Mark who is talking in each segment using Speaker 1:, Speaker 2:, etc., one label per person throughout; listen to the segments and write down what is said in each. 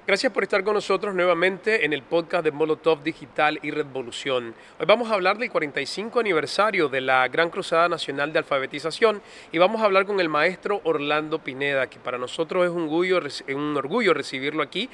Speaker 1: Gracias por estar con nosotros nuevamente en el podcast de Molotov Digital y Revolución. Hoy vamos a hablar del 45 aniversario de la Gran Cruzada Nacional de Alfabetización y vamos a hablar con el maestro Orlando Pineda, que para nosotros es un orgullo recibirlo aquí,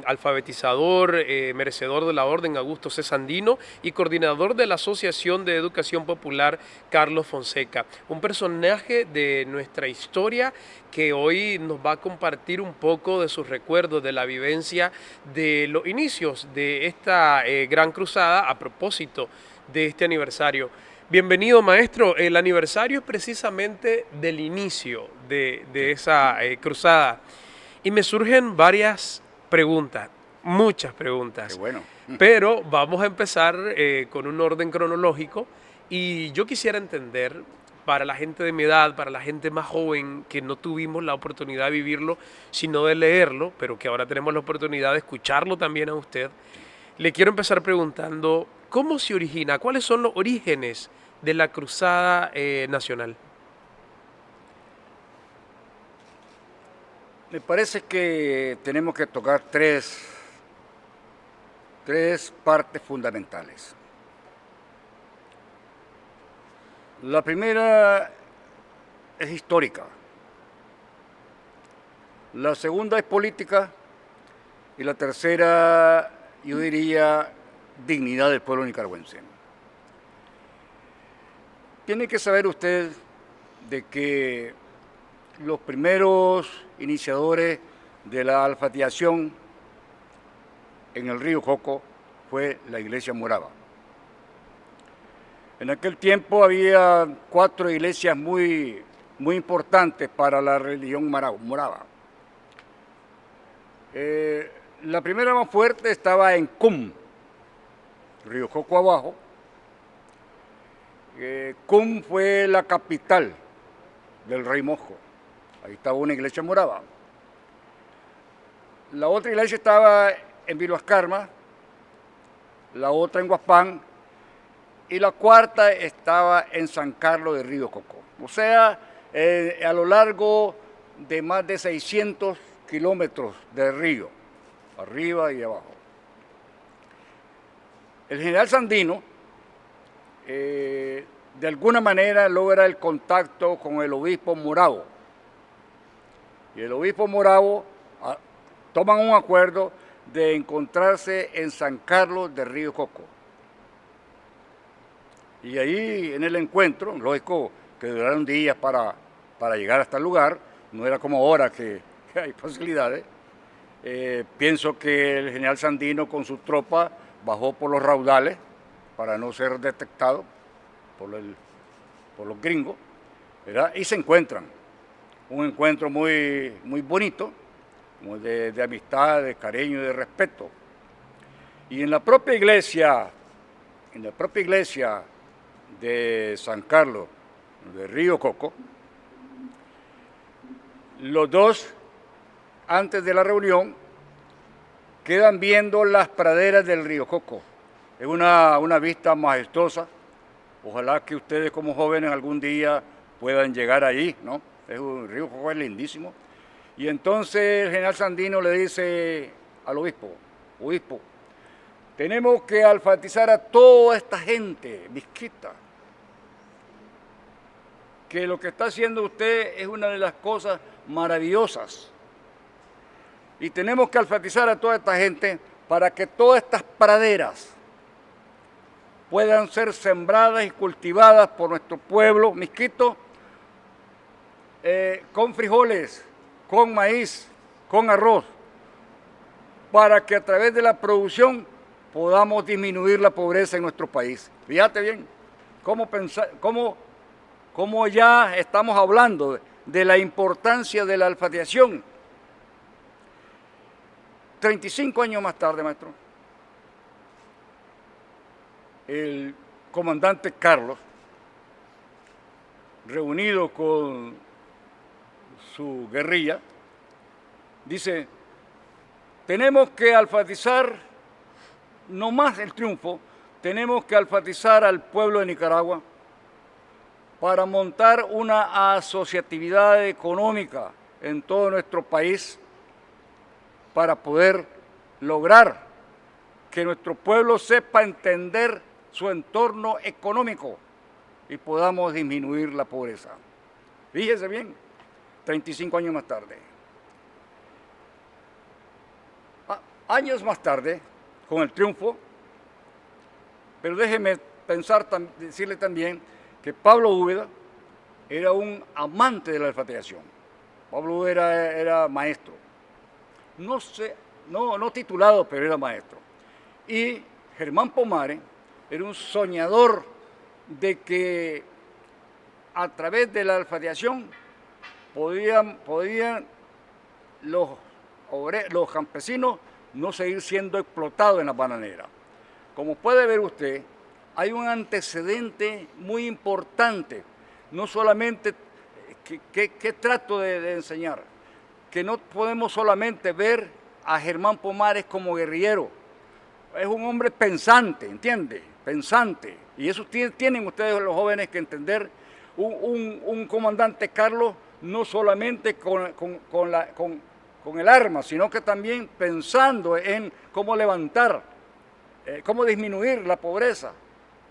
Speaker 1: alfabetizador, merecedor de la Orden Augusto C. Sandino y coordinador de la Asociación de Educación Popular Carlos Fonseca. Un personaje de nuestra historia que hoy nos va a compartir un poco de sus recuerdos, de la vivencia de los inicios de esta gran cruzada a propósito de este aniversario. Bienvenido, maestro. El aniversario es precisamente del inicio de esa cruzada. Y me surgen varias preguntas, muchas
Speaker 2: Qué
Speaker 1: preguntas.
Speaker 2: bueno.
Speaker 1: Pero vamos a empezar con un orden cronológico y yo quisiera entender para la gente de mi edad, para la gente más joven que no tuvimos la oportunidad de vivirlo, sino de leerlo, pero que ahora tenemos la oportunidad de escucharlo también a usted, le quiero empezar preguntando, ¿cómo se origina? ¿Cuáles son los orígenes de la Cruzada Nacional?
Speaker 2: Me parece que tenemos que tocar tres partes fundamentales. La primera es histórica, la segunda es política y la tercera, yo diría, dignidad del pueblo nicaragüense. Tiene que saber usted de que los primeros iniciadores de la alfabetización en el río Coco fue la iglesia morava. En aquel tiempo había 4 iglesias muy importantes para la religión morava. La primera más fuerte estaba en Cum, río Coco abajo. Cum fue la capital del rey Mosco. Ahí estaba una iglesia morava. La otra iglesia estaba en Viloascarma, la otra en Guaspán y la cuarta estaba en San Carlos de Río Coco. O sea, a lo largo de más de 600 kilómetros de río, arriba y abajo. El general Sandino, de alguna manera, logra el contacto con el obispo Moravo. Y el obispo Moravo toman un acuerdo de encontrarse en San Carlos de Río Coco. Y ahí en el encuentro, lógico que duraron días para llegar hasta el lugar, no era como ahora que hay facilidades. Pienso que el general Sandino con su tropa bajó por los raudales para no ser detectado por los gringos, ¿verdad? Y se encuentran. Un encuentro muy bonito, de amistad, de cariño y de respeto. Y en la propia iglesia de San Carlos de Río Coco, los dos, antes de la reunión, quedan viendo las praderas del río Coco. Es una vista majestuosa. Ojalá que ustedes como jóvenes algún día puedan llegar allí, ¿no? El río Coco es lindísimo. Y entonces el general Sandino le dice al obispo, tenemos que alfabetizar a toda esta gente, misquita, que lo que está haciendo usted es una de las cosas maravillosas. Y tenemos que alfabetizar a toda esta gente para que todas estas praderas puedan ser sembradas y cultivadas por nuestro pueblo misquito, con frijoles, con maíz, con arroz, para que a través de la producción podamos disminuir la pobreza en nuestro país. Fíjate bien, cómo ya estamos hablando de la importancia de la alfabetización. 35 años más tarde, maestro, el comandante Carlos, reunido con su guerrilla, dice, tenemos que alfabetizar, no más el triunfo, tenemos que alfabetizar al pueblo de Nicaragua para montar una asociatividad económica en todo nuestro país para poder lograr que nuestro pueblo sepa entender su entorno económico y podamos disminuir la pobreza. Fíjese bien, 35 años más tarde. Años más tarde, con el triunfo, pero déjeme decirle también que Pablo Úbeda era un amante de la alfabetización. Pablo Úbeda era maestro, no titulado, pero era maestro. Y Germán Pomares era un soñador de que a través de la alfabetización podían los campesinos no seguir siendo explotados en las bananeras. Como puede ver usted, hay un antecedente muy importante, no solamente que trato de enseñar, que no podemos solamente ver a Germán Pomares como guerrillero, es un hombre pensante, ¿entiende? Pensante, y eso tienen ustedes los jóvenes que entender. Un comandante Carlos no solamente con el arma, sino que también pensando en cómo levantar, cómo disminuir la pobreza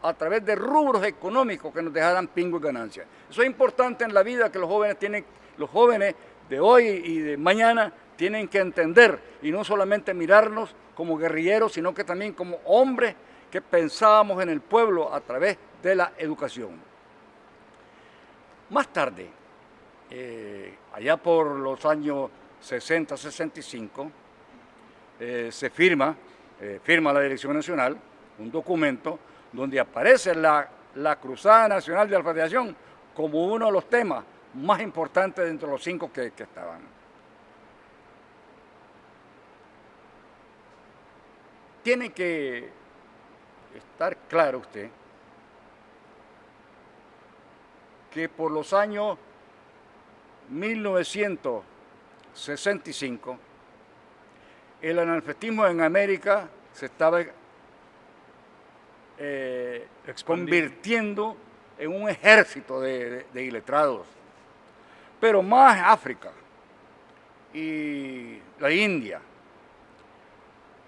Speaker 2: a través de rubros económicos que nos dejaran pingo y ganancias. Eso es importante en la vida que los jóvenes de hoy y de mañana tienen que entender y no solamente mirarnos como guerrilleros, sino que también como hombres que pensábamos en el pueblo a través de la educación. Más tarde, allá por los años 60, 65, se firma la Dirección Nacional, un documento donde aparece la Cruzada Nacional de Alfabetización como uno de los temas más importantes dentro de los 5 que estaban. Tiene que estar claro usted que por los años 1965 el analfabetismo en América se estaba convirtiendo en un ejército de iletrados, pero más África y la India.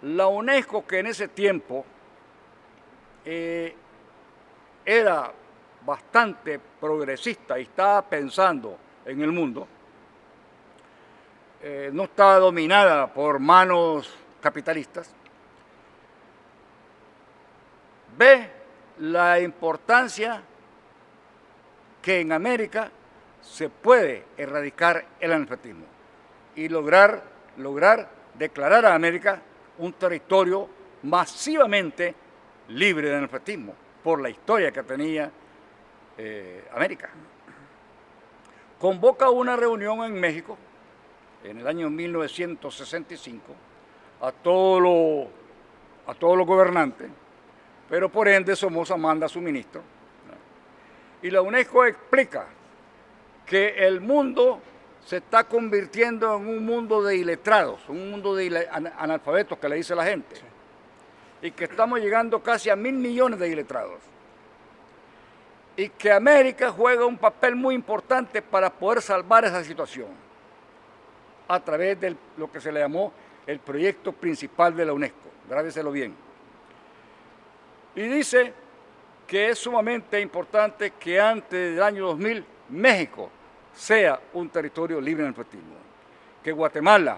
Speaker 2: La UNESCO, que en ese tiempo era bastante progresista y estaba pensando en el mundo, no estaba dominada por manos capitalistas, ve la importancia que en América se puede erradicar el analfabetismo y lograr declarar a América un territorio masivamente libre de analfabetismo por la historia que tenía América. Convoca una reunión en México en el año 1965 a todos los gobernantes, pero por ende Somoza manda a su ministro. Y la UNESCO explica que el mundo se está convirtiendo en un mundo de iletrados, un mundo de analfabetos que le dice la gente, y que estamos llegando casi a 1.000 millones de iletrados. Y que América juega un papel muy importante para poder salvar esa situación a través de lo que se le llamó el proyecto principal de la UNESCO, grábeselo bien. Y dice que es sumamente importante que antes del año 2000 México sea un territorio libre de analfabetismo, que Guatemala,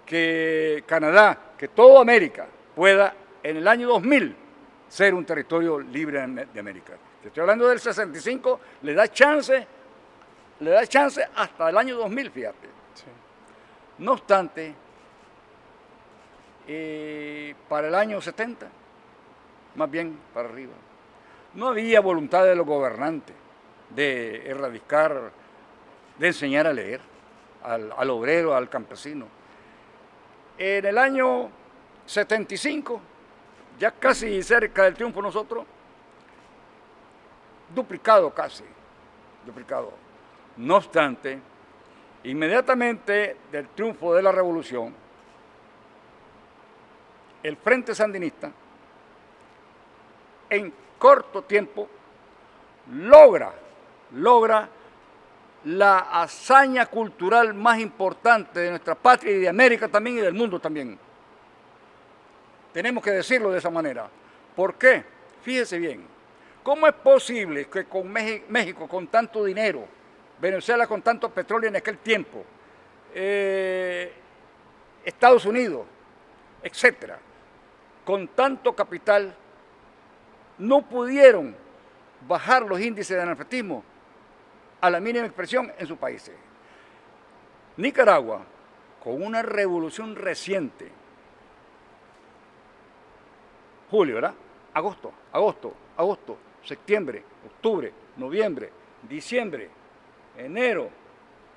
Speaker 2: que Canadá, que toda América pueda en el año 2000 ser un territorio libre de América. Estoy hablando del 65, le da chance hasta el año 2000, fíjate. Sí. No obstante, para el año 70, más bien para arriba, no había voluntad de los gobernantes de erradicar, de enseñar a leer al obrero, al campesino. En el año 75, ya casi cerca del triunfo nosotros, duplicado. No obstante, inmediatamente del triunfo de la revolución, el Frente Sandinista, en corto tiempo, logra la hazaña cultural más importante de nuestra patria y de América también y del mundo también. Tenemos que decirlo de esa manera. ¿Por qué? Fíjese bien, ¿cómo es posible que con México con tanto dinero, Venezuela con tanto petróleo en aquel tiempo, Estados Unidos, etcétera, con tanto capital, no pudieron bajar los índices de analfabetismo a la mínima expresión en sus países? Nicaragua, con una revolución reciente, julio, ¿verdad? Agosto, septiembre, octubre, noviembre, diciembre, enero,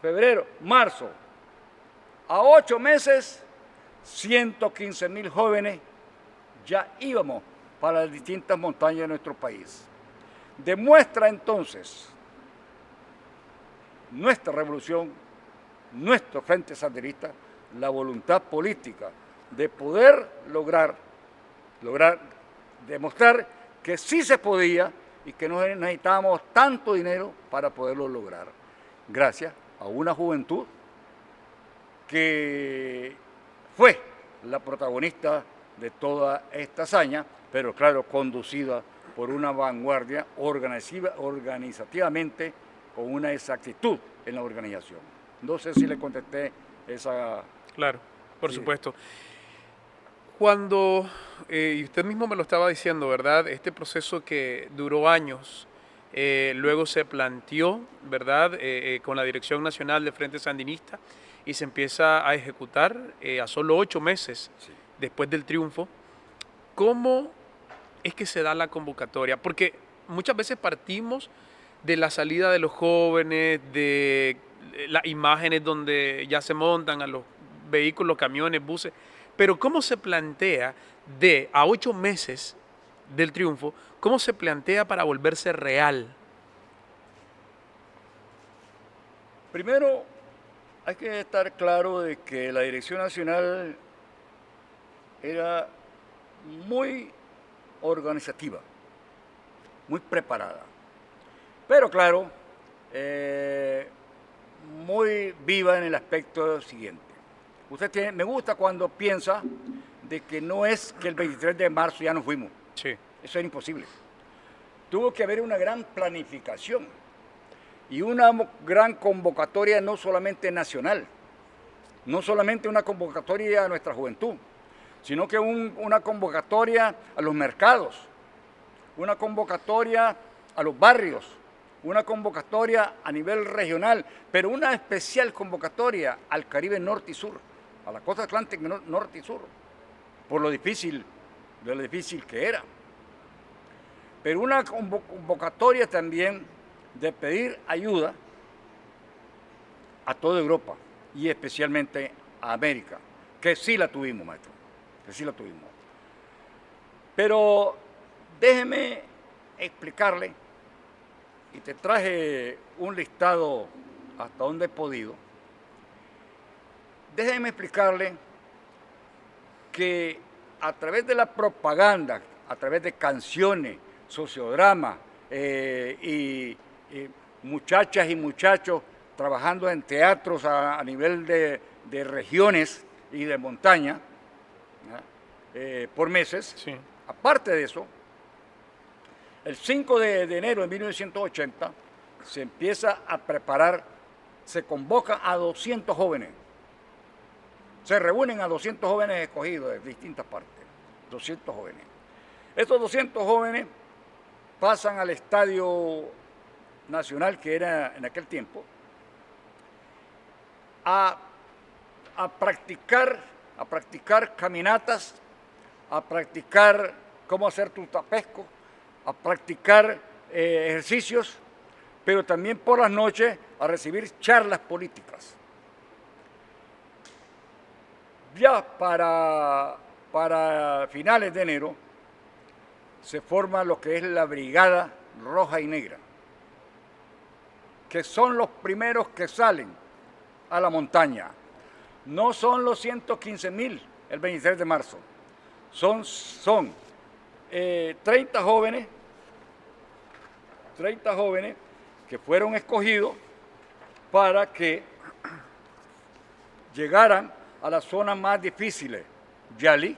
Speaker 2: febrero, marzo. A 8 meses, 115.000 jóvenes ya íbamos para las distintas montañas de nuestro país. Demuestra entonces nuestra revolución, nuestro Frente Sandinista, la voluntad política de poder lograr demostrar que sí se podía y que no necesitábamos tanto dinero para poderlo lograr, gracias a una juventud que fue la protagonista de toda esta hazaña, pero claro, conducida por una vanguardia organizativamente con una exactitud en la organización. No sé si le contesté esa...
Speaker 1: Claro, por
Speaker 2: Sí.
Speaker 1: supuesto. Cuando, y usted mismo me lo estaba diciendo, ¿verdad? Este proceso que duró años, luego se planteó, ¿verdad? Con la Dirección Nacional del Frente Sandinista y se empieza a ejecutar a solo 8 meses
Speaker 2: Sí.
Speaker 1: después del triunfo. ¿Cómo es que se da la convocatoria? Porque muchas veces partimos de la salida de los jóvenes, de las imágenes donde ya se montan a los vehículos, camiones, buses, pero ¿cómo se plantea a 8 meses del triunfo, cómo se plantea para volverse real?
Speaker 2: Primero, hay que estar claro de que la Dirección Nacional era muy organizativa, muy preparada, pero claro, muy viva en el aspecto siguiente. Me gusta cuando piensa de que no es que el 23 de marzo ya nos fuimos.
Speaker 1: Sí.
Speaker 2: Eso era imposible. Tuvo que haber una gran planificación y una gran convocatoria no solamente nacional, no solamente una convocatoria a nuestra juventud, sino que una convocatoria a los mercados, una convocatoria a los barrios, una convocatoria a nivel regional, pero una especial convocatoria al Caribe Norte y Sur, a la costa atlántica norte y sur, por lo difícil que era. Pero una convocatoria también de pedir ayuda a toda Europa y especialmente a América, que sí la tuvimos, maestro, que sí la tuvimos. Pero déjeme explicarle, y te traje un listado hasta donde he podido, déjeme explicarle que a través de la propaganda, a través de canciones, sociodramas y muchachas y muchachos trabajando en teatros a nivel de regiones y de montaña por meses.
Speaker 1: Sí.
Speaker 2: Aparte de eso, el 5 de enero de 1980 se empieza a preparar, se convoca a 200 jóvenes. Se reúnen a 200 jóvenes escogidos de distintas partes, 200 jóvenes. Estos 200 jóvenes pasan al Estadio Nacional, que era en aquel tiempo, a practicar caminatas, a practicar cómo hacer tutapesco, a practicar ejercicios, pero también por las noches a recibir charlas políticas. Ya para finales de enero se forma lo que es la Brigada Roja y Negra, que son los primeros que salen a la montaña. No son los 115.000 el 23 de marzo, son 30 jóvenes que fueron escogidos para que llegaran a las zonas más difíciles, Yali,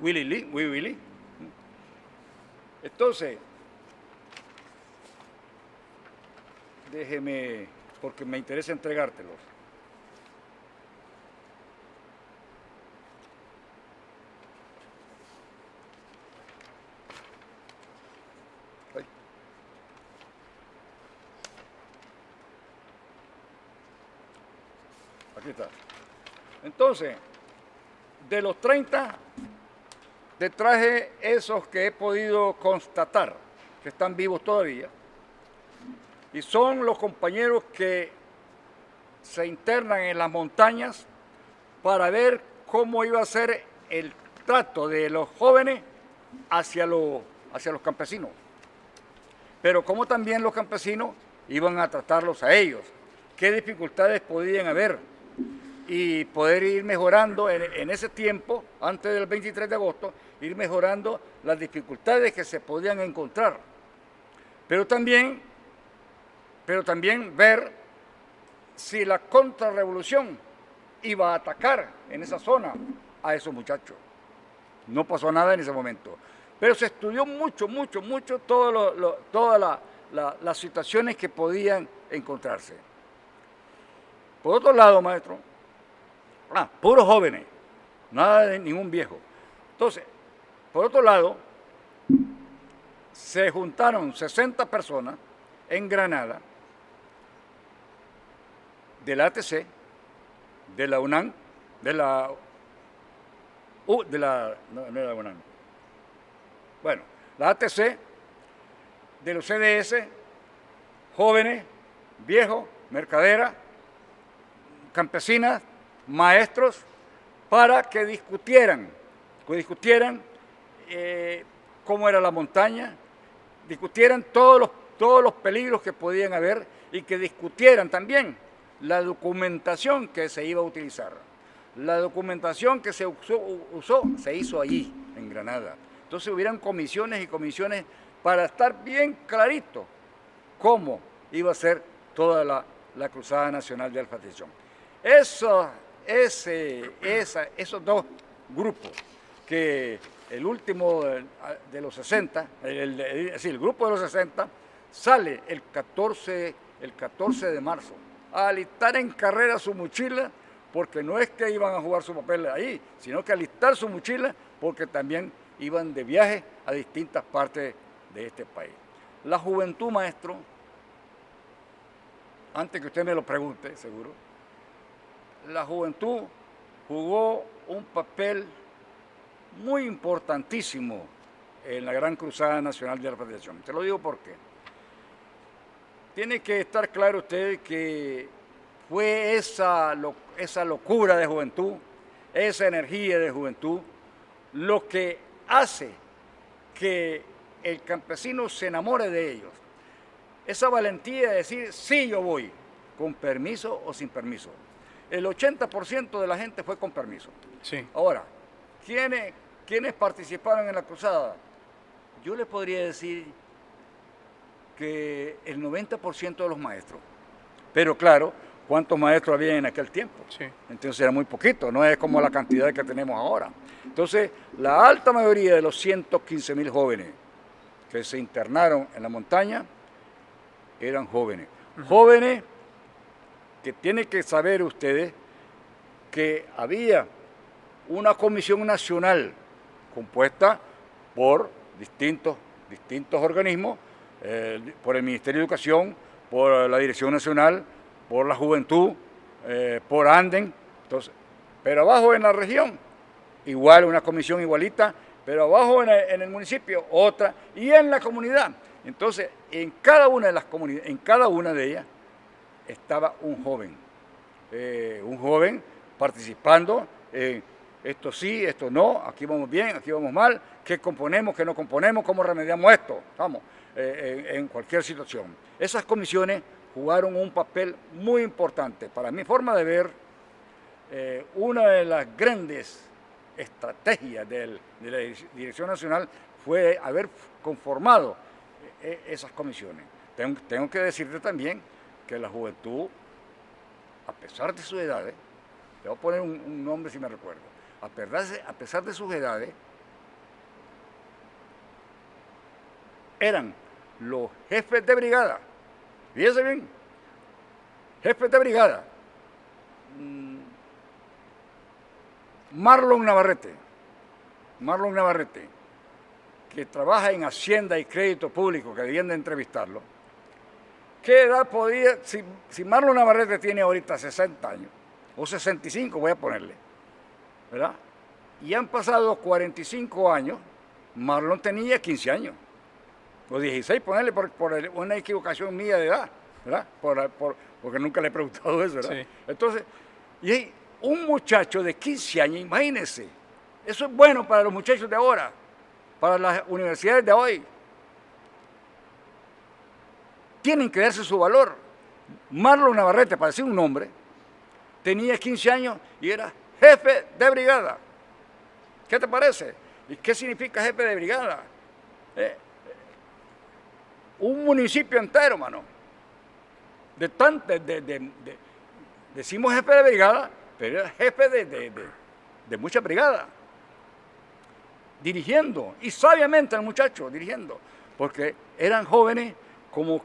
Speaker 2: Willy. Entonces, déjeme, porque me interesa entregártelos. Aquí está. Entonces, de los 30, te traje esos que he podido constatar, que están vivos todavía, y son los compañeros que se internan en las montañas para ver cómo iba a ser el trato de los jóvenes hacia los campesinos, pero cómo también los campesinos iban a tratarlos a ellos, qué dificultades podían haber, y poder ir mejorando en ese tiempo, antes del 23 de agosto, ir mejorando las dificultades que se podían encontrar. Pero también ver si la contrarrevolución iba a atacar en esa zona a esos muchachos. No pasó nada en ese momento. Pero se estudió mucho todas las situaciones que podían encontrarse. Por otro lado, maestro, puros jóvenes, nada de ningún viejo. Entonces, por otro lado, se juntaron 60 personas en Granada, de la ATC, de la UNAM, no era la UNAM. Bueno, la ATC, de los CDS, jóvenes, viejos, mercaderas, campesinas, maestros, para que discutieran cómo era la montaña, discutieran todos los peligros que podían haber y que discutieran también la documentación que se iba a utilizar. La documentación que se usó se hizo allí, en Granada. Entonces hubieran comisiones y comisiones para estar bien clarito cómo iba a ser toda la Cruzada Nacional de Alfabetización. Esos dos grupos, que el último de los 60, el grupo de los 60, sale el 14 de marzo a alistar en carrera su mochila, porque no es que iban a jugar su papel ahí, sino que alistar su mochila porque también iban de viaje a distintas partes de este país. La juventud, maestro, antes que usted me lo pregunte, seguro, la juventud jugó un papel muy importantísimo en la Gran Cruzada Nacional de Alfabetización. Te lo digo porque tiene que estar claro usted que fue esa locura de juventud, esa energía de juventud, lo que hace que el campesino se enamore de ellos. Esa valentía de decir, sí, yo voy, con permiso o sin permiso. El 80% de la gente fue con permiso.
Speaker 1: Sí.
Speaker 2: Ahora, ¿quiénes participaron en la cruzada? Yo les podría decir que el 90% de los maestros. Pero claro, ¿cuántos maestros había en aquel tiempo?
Speaker 1: Sí.
Speaker 2: Entonces era muy poquito, no es como la cantidad que tenemos ahora. Entonces, la alta mayoría de los 115.000 jóvenes que se internaron en la montaña eran jóvenes. Jóvenes que tienen que saber ustedes que había una comisión nacional compuesta por distintos organismos, por el Ministerio de Educación, por la Dirección Nacional, por la Juventud, por Anden. Entonces, pero abajo en la región, igual una comisión igualita, pero abajo en el municipio otra, y en la comunidad. Entonces, en cada una de las comunidades, en cada una de ellas, estaba un joven participando en esto sí, esto no, aquí vamos bien, aquí vamos mal, qué componemos, qué no componemos, cómo remediamos esto, vamos, en cualquier situación. Esas comisiones jugaron un papel muy importante. Para mi forma de ver, una de las grandes estrategias de la Dirección Nacional fue haber conformado esas comisiones. Tengo que decirte también que la juventud, a pesar de sus edades, le voy a poner un nombre si me recuerdo, a pesar de sus edades, eran los jefes de brigada. Fíjense bien, jefes de brigada. Marlon Navarrete, que trabaja en Hacienda y Crédito Público, que debían de entrevistarlo. ¿Qué edad podía, si Marlon Navarrete tiene ahorita 60 años, o 65 voy a ponerle, ¿verdad? Y han pasado 45 años, Marlon tenía 15 años, o 16, ponerle por una equivocación mía de edad, ¿verdad? Porque nunca le he preguntado eso, ¿verdad? Sí. Entonces, y hay un muchacho de 15 años, imagínense, eso es bueno para los muchachos de ahora, para las universidades de hoy. Tienen que darse su valor. Marlon Navarrete, para decir un nombre, tenía 15 años y era jefe de brigada. ¿Qué te parece? ¿Y qué significa jefe de brigada? Un municipio entero, mano. Decimos jefe de brigada, pero era jefe de muchas brigadas. Dirigiendo, y sabiamente el muchacho dirigiendo, porque eran jóvenes como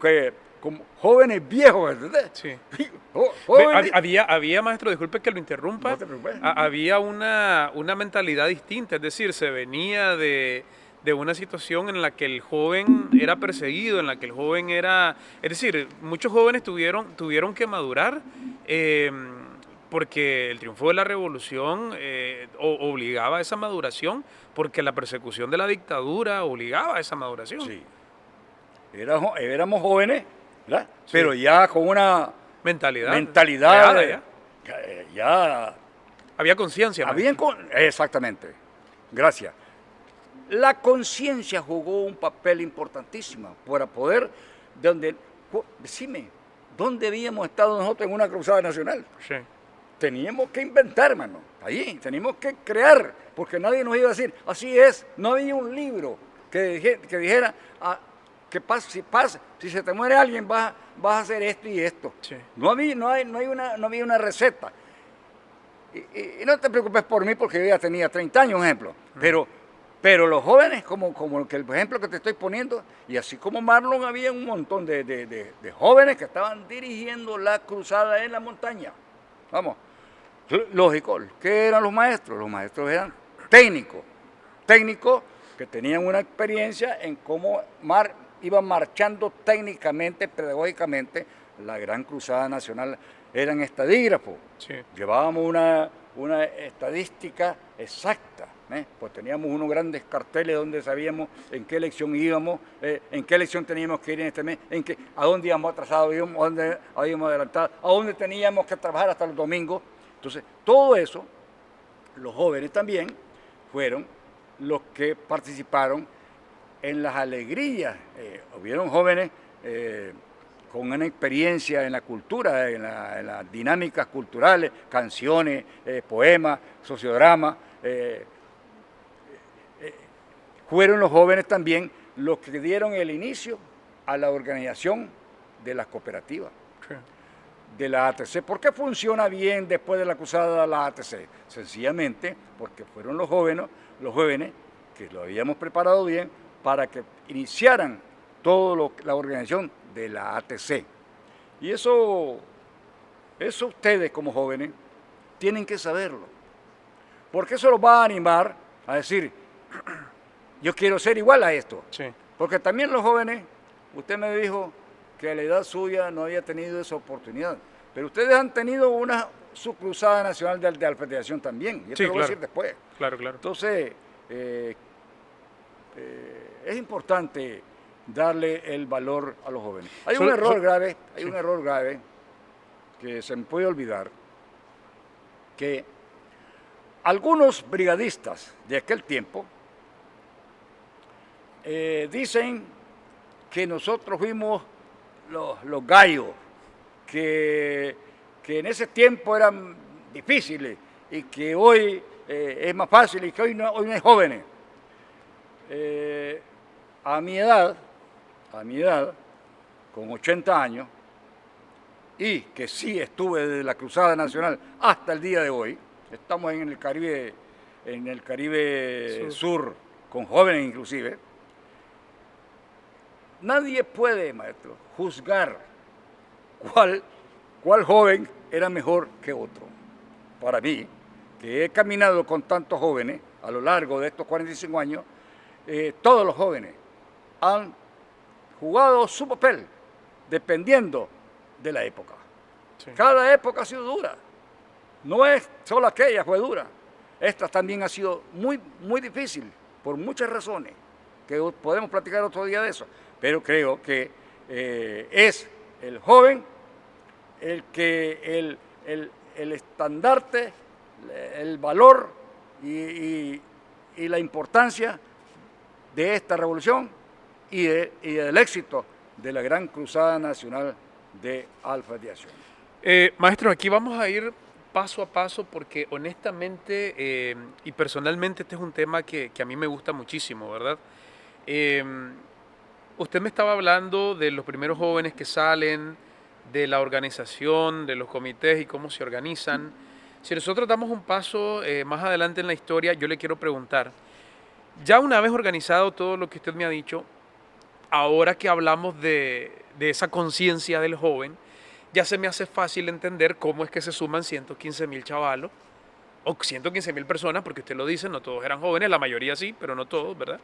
Speaker 2: jóvenes viejos, ¿entendés?
Speaker 1: Sí.
Speaker 2: Jóvenes.
Speaker 1: Había, maestro, disculpe que lo interrumpa,
Speaker 2: No te preocupes.
Speaker 1: Había una mentalidad distinta, es decir, se venía de una situación en la que el joven era perseguido, en la que el joven era... Es decir, muchos jóvenes tuvieron que madurar porque el triunfo de la revolución obligaba a esa maduración, porque la persecución de la dictadura obligaba a esa maduración.
Speaker 2: Sí. Éramos jóvenes, ¿verdad?
Speaker 1: Sí.
Speaker 2: Pero ya con una
Speaker 1: mentalidad
Speaker 2: ya
Speaker 1: había conciencia.
Speaker 2: Exactamente. Gracias. La conciencia jugó un papel importantísimo para poder, decime, ¿dónde habíamos estado nosotros en una cruzada nacional? Sí. Teníamos que inventar, hermano, ahí, teníamos que crear, porque nadie nos iba a decir, así es, no había un libro que dijera, si se te muere alguien vas a hacer esto y esto. Sí. No había una receta. Y no te preocupes por mí porque yo ya tenía 30 años, ejemplo, pero los jóvenes, como el ejemplo que te estoy poniendo, y así como Marlon, había un montón de jóvenes que estaban dirigiendo la cruzada en la montaña. Vamos, lógico, ¿qué eran los maestros? Los maestros eran técnicos que tenían una experiencia en cómo iban marchando técnicamente, pedagógicamente, la gran cruzada nacional. Eran estadígrafos, sí. Llevábamos una estadística exacta, pues teníamos unos grandes carteles donde sabíamos en qué elección íbamos, en qué elección teníamos que ir en este mes, a dónde íbamos atrasados, a dónde habíamos adelantado, a dónde teníamos que trabajar hasta los domingos. Entonces, todo eso, los jóvenes también fueron los que participaron en las alegrías. Hubieron jóvenes con una experiencia en la cultura, en las dinámicas culturales, canciones, poemas, sociodramas. Fueron los jóvenes también los que dieron el inicio a la organización de las cooperativas, sí. De la ATC. ¿Por qué funciona bien después de la cruzada la ATC? Sencillamente porque fueron los jóvenes que lo habíamos preparado bien para que iniciaran toda la organización de la ATC. Y eso ustedes como jóvenes tienen que saberlo, porque eso los va a animar a decir, yo quiero ser igual a esto. Sí. Porque también los jóvenes, usted me dijo que a la edad suya no había tenido esa oportunidad, pero ustedes han tenido su cruzada nacional de alfabetización también, y esto lo voy a decir después. Claro. Entonces, es importante darle el valor a los jóvenes. Hay un error grave que se me puede olvidar, que algunos brigadistas de aquel tiempo dicen que nosotros fuimos los gallos, que en ese tiempo eran difíciles y que hoy es más fácil y que hoy no hay jóvenes. A mi edad, con 80 años, y que sí estuve desde la Cruzada Nacional hasta el día de hoy, estamos en el Caribe Sur, con jóvenes inclusive, nadie puede, maestro, juzgar cuál joven era mejor que otro. Para mí, que he caminado con tantos jóvenes a lo largo de estos 45 años, todos los jóvenes han jugado su papel dependiendo de la época. Sí. Cada época ha sido dura. No es solo aquella fue dura. Esta también ha sido muy, muy difícil por muchas razones, que podemos platicar otro día de eso. Pero creo que es el joven el estandarte, el valor y la importancia de esta revolución y del éxito de la Gran Cruzada Nacional de Alfabetización.
Speaker 1: Maestro, aquí vamos a ir paso a paso porque honestamente y personalmente este es un tema que a mí me gusta muchísimo, ¿verdad? Usted me estaba hablando de los primeros jóvenes que salen, de la organización, de los comités y cómo se organizan. Si nosotros damos un paso más adelante en la historia, yo le quiero preguntar, ya una vez organizado todo lo que usted me ha dicho, ahora que hablamos de esa conciencia del joven, ya se me hace fácil entender cómo es que se suman 115.000 chavalos o 115.000 personas, porque usted lo dice, no todos eran jóvenes, la mayoría sí, pero no todos, ¿verdad?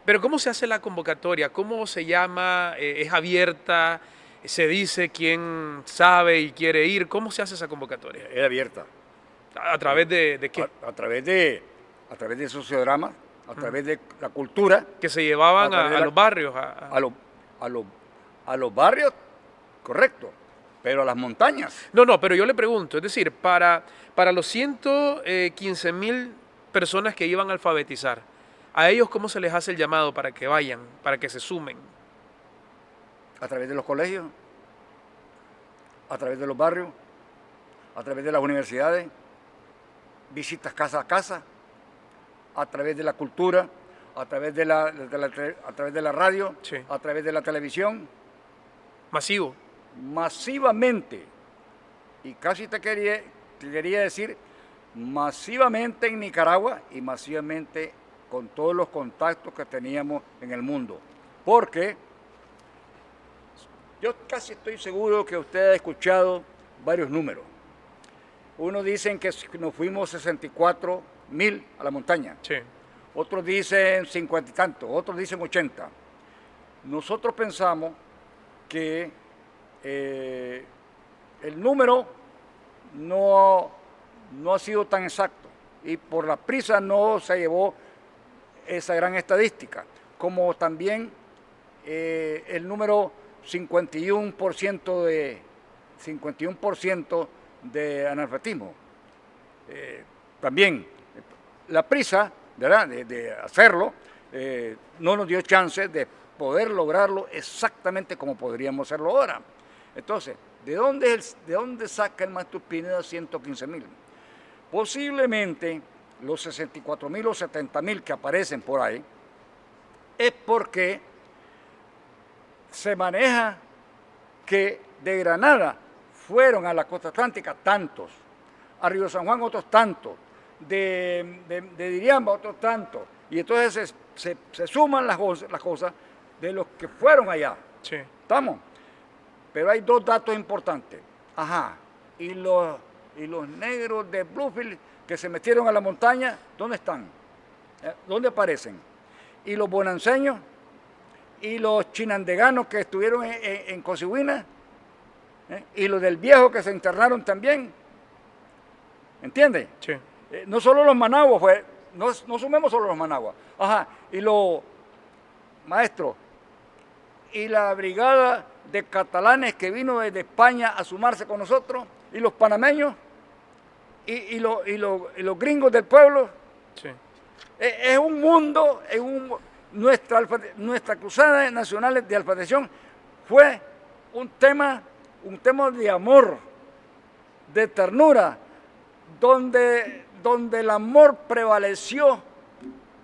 Speaker 1: Pero ¿cómo se hace la convocatoria? ¿Cómo se llama? ¿Es abierta? ¿Se dice quién sabe y quiere ir? ¿Cómo se hace esa convocatoria?
Speaker 2: Es abierta.
Speaker 1: ¿A través de qué?
Speaker 2: A través de sociodramas, a través de la cultura.
Speaker 1: Que se llevaban a los barrios.
Speaker 2: A los barrios, correcto, pero a las montañas.
Speaker 1: No, pero yo le pregunto, es decir, para los 115.000 personas que iban a alfabetizar, ¿a ellos cómo se les hace el llamado para que vayan, para que se sumen?
Speaker 2: A través de los colegios, a través de los barrios, a través de las universidades, visitas casa a casa, a través de la cultura, a través de la radio, sí, a través de la televisión.
Speaker 1: Masivo.
Speaker 2: Masivamente, y casi te quería decir, masivamente en Nicaragua y masivamente con todos los contactos que teníamos en el mundo. Porque yo casi estoy seguro que usted ha escuchado varios números. Unos dicen que nos fuimos 64.000 a la montaña.
Speaker 1: Sí.
Speaker 2: Otros dicen 50 y tantos, otros dicen 80. Nosotros pensamos que el número no ha sido tan exacto y por la prisa no se llevó esa gran estadística, como también el número 51% de analfabetismo. También la prisa, ¿verdad?, de hacerlo no nos dio chance de poder lograrlo exactamente como podríamos hacerlo ahora. Entonces, ¿de dónde saca el maestro Pineda 115.000? Posiblemente los 64.000 o 70.000 que aparecen por ahí es porque se maneja que de Granada fueron a la costa atlántica tantos, a Río San Juan otros tantos, de Diriamba otros tantos, y entonces se suman las cosas de los que fueron allá.
Speaker 1: Sí.
Speaker 2: ¿Estamos? Pero hay dos datos importantes. Ajá. Y los negros de Bluefield que se metieron a la montaña, ¿dónde están? ¿Dónde aparecen? Y los bonanceños y los chinandeganos que estuvieron en Cosiguina, y los del Viejo que se internaron también. ¿Entiende?
Speaker 1: Sí.
Speaker 2: No solo los managuas, no sumemos solo los managuas. Ajá. Y los maestros, y la brigada de catalanes que vino desde España a sumarse con nosotros, y los panameños, y los gringos del pueblo.
Speaker 1: Sí.
Speaker 2: Es un mundo, nuestra Cruzada Nacional de Alfabetización fue un tema de amor, de ternura, donde el amor prevaleció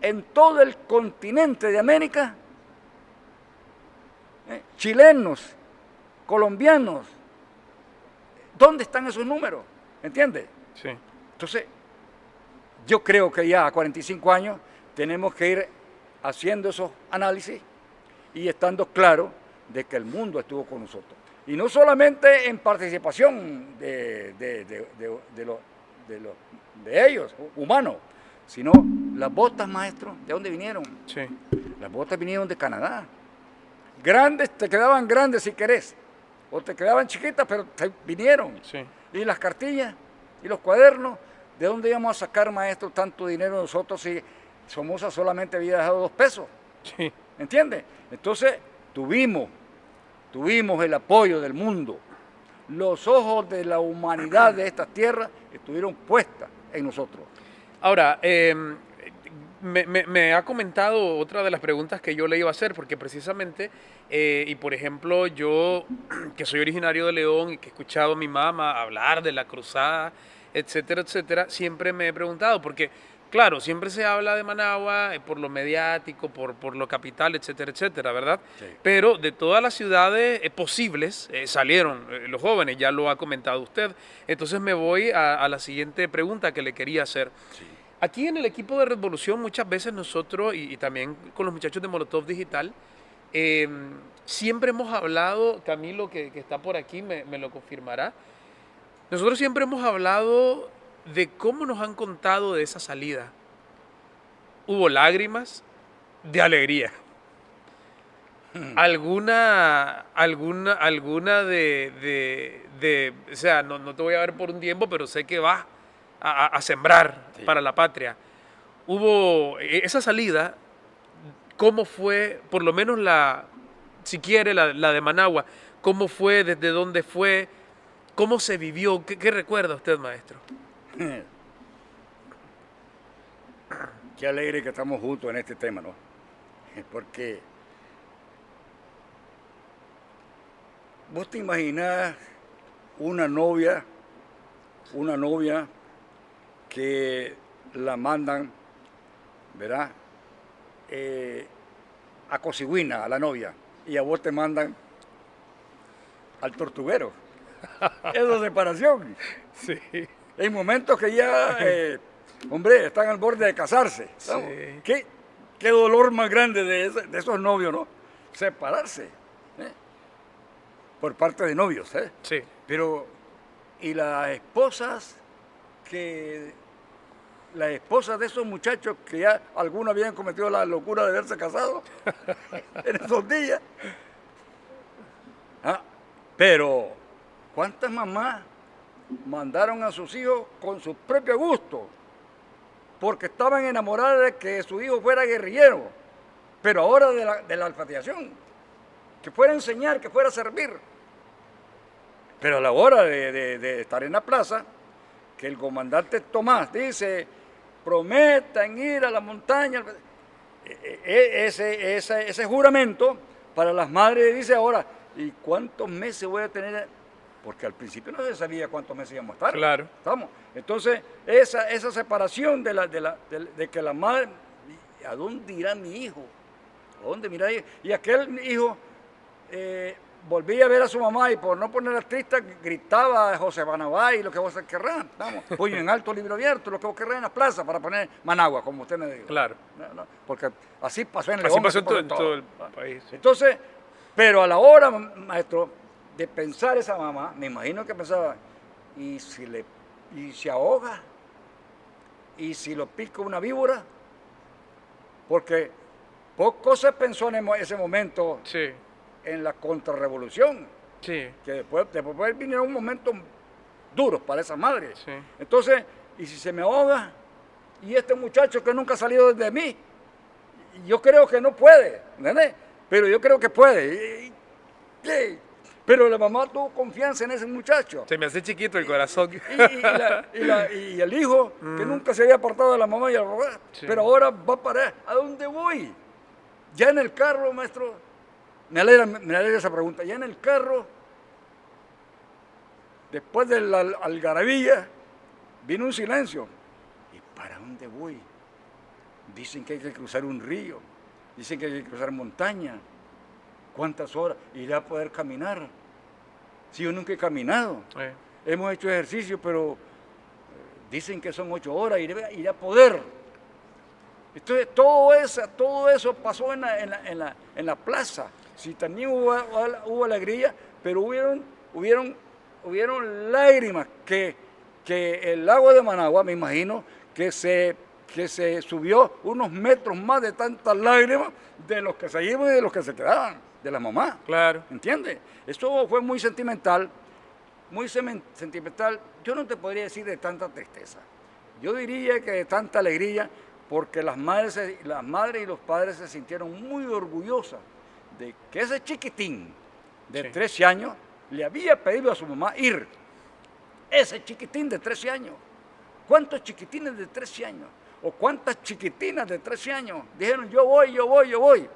Speaker 2: en todo el continente de América. Chilenos, colombianos, ¿Dónde están esos números? ¿Entiendes?
Speaker 1: Sí.
Speaker 2: Entonces, yo creo que ya a 45 años tenemos que ir haciendo esos análisis y estando claro de que el mundo estuvo con nosotros. Y no solamente en participación de ellos, humanos, sino las botas, maestro, ¿de dónde vinieron?
Speaker 1: Sí.
Speaker 2: Las botas vinieron de Canadá. Grandes, te quedaban grandes si querés, o te quedaban chiquitas, pero te vinieron.
Speaker 1: Sí.
Speaker 2: Y las cartillas y los cuadernos, ¿de dónde íbamos a sacar, maestro, tanto dinero nosotros si Somoza solamente había dejado 2 pesos?
Speaker 1: Sí.
Speaker 2: ¿Entiendes? Entonces, tuvimos el apoyo del mundo. Los ojos de la humanidad de esta tierra estuvieron puestas en nosotros.
Speaker 1: Ahora, me ha comentado otra de las preguntas que yo le iba a hacer, porque precisamente, y por ejemplo, yo que soy originario de León y que he escuchado a mi mamá hablar de la cruzada, etcétera, etcétera, siempre me he preguntado, porque claro, siempre se habla de Managua por lo mediático, por lo capital, etcétera, etcétera, ¿verdad?
Speaker 2: Sí.
Speaker 1: Pero de todas las ciudades posibles salieron los jóvenes, ya lo ha comentado usted. Entonces me voy a la siguiente pregunta que le quería hacer.
Speaker 2: Sí.
Speaker 1: Aquí en el equipo de Revolución muchas veces nosotros, y también con los muchachos de Molotov Digital, siempre hemos hablado, Camilo que está por aquí me lo confirmará, nosotros siempre hemos hablado de cómo nos han contado de esa salida. Hubo lágrimas de alegría. Alguna o sea, no te voy a ver por un tiempo, pero sé que vas a sembrar
Speaker 2: Sí.
Speaker 1: para la patria. Hubo esa salida, ¿cómo fue? Por lo menos si quiere, la de Managua, ¿cómo fue? ¿Desde dónde fue? ¿Cómo se vivió? ¿Qué recuerda usted, maestro?
Speaker 2: Qué alegre que estamos juntos en este tema, ¿no? Porque vos te imaginás una novia que la mandan, ¿verdad? A Cosiguina, a la novia, y a vos te mandan al Tortuguero. Esa separación.
Speaker 1: Sí.
Speaker 2: Hay momentos que ya, hombre, están al borde de casarse.
Speaker 1: Sí.
Speaker 2: Qué dolor más grande de esos novios, ¿no? Separarse. Por parte de novios, ¿eh?
Speaker 1: Sí.
Speaker 2: Pero, y las esposas de esos muchachos que ya algunos habían cometido la locura de haberse casado en esos días. Pero, ¿cuántas mamás mandaron a sus hijos con su propio gusto? Porque estaban enamoradas de que su hijo fuera guerrillero, pero ahora de la alfatiación, que fuera a enseñar, que fuera a servir. Pero a la hora de estar en la plaza, que el comandante Tomás dice, prometan ir a la montaña, ese juramento para las madres dice ahora, ¿y cuántos meses voy a tener? Porque al principio no se sabía cuántos meses íbamos a estar.
Speaker 1: Claro.
Speaker 2: ¿Estamos? Entonces, esa separación de que la madre, ¿a dónde irá mi hijo? ¿A dónde mirá? Y aquel hijo volvía a ver a su mamá y por no ponerla triste gritaba José Banabay, lo que vos querrás. Vamos, puño en alto, libro abierto, lo que vos querrás en la plaza para poner Managua, como usted me dijo.
Speaker 1: Claro.
Speaker 2: No, porque así pasó en
Speaker 1: Así
Speaker 2: León.
Speaker 1: pasó
Speaker 2: así
Speaker 1: en todo el país. Sí.
Speaker 2: Entonces, pero a la hora, maestro, de pensar esa mamá, me imagino que pensaba, ¿y si se ahoga? ¿Y si lo pica una víbora? Porque poco se pensó en ese momento
Speaker 1: Sí.
Speaker 2: en la contrarrevolución,
Speaker 1: Sí.
Speaker 2: que después vinieron momentos duros para esa madre.
Speaker 1: Sí.
Speaker 2: Entonces, ¿y si se me ahoga? Y este muchacho que nunca ha salido de mí, yo creo que no puede, ¿entendés? Pero yo creo que puede. Pero la mamá tuvo confianza en ese muchacho.
Speaker 1: Se me hace chiquito el corazón.
Speaker 2: Y el hijo, que nunca se había apartado de la mamá y el papá,
Speaker 1: Sí.
Speaker 2: pero ahora va para ¿a dónde voy? Ya en el carro, maestro, me alegra esa pregunta, ya en el carro, después de la algarabía, vino un silencio. ¿Y para dónde voy? Dicen que hay que cruzar un río, dicen que hay que cruzar montaña. ¿Cuántas horas iré a poder caminar? Si yo nunca he caminado. hemos hecho ejercicio, pero dicen que son 8 horas, iré a poder. Entonces, todo eso pasó en la plaza. Sí, también hubo alegría, pero hubieron lágrimas que el lago de Managua, me imagino, que se subió unos metros más de tantas lágrimas de los que se iban y de los que se quedaban, de la mamá.
Speaker 1: Claro.
Speaker 2: ¿Entiendes? Eso fue muy sentimental, sentimental. Yo no te podría decir de tanta tristeza. Yo diría que de tanta alegría, porque las madres y los padres se sintieron muy orgullosos de que ese chiquitín de 13 años le había pedido a su mamá ir. Ese chiquitín de 13 años. ¿Cuántos chiquitines de 13 años? ¿O cuántas chiquitinas de 13 años dijeron yo voy, yo voy, yo voy?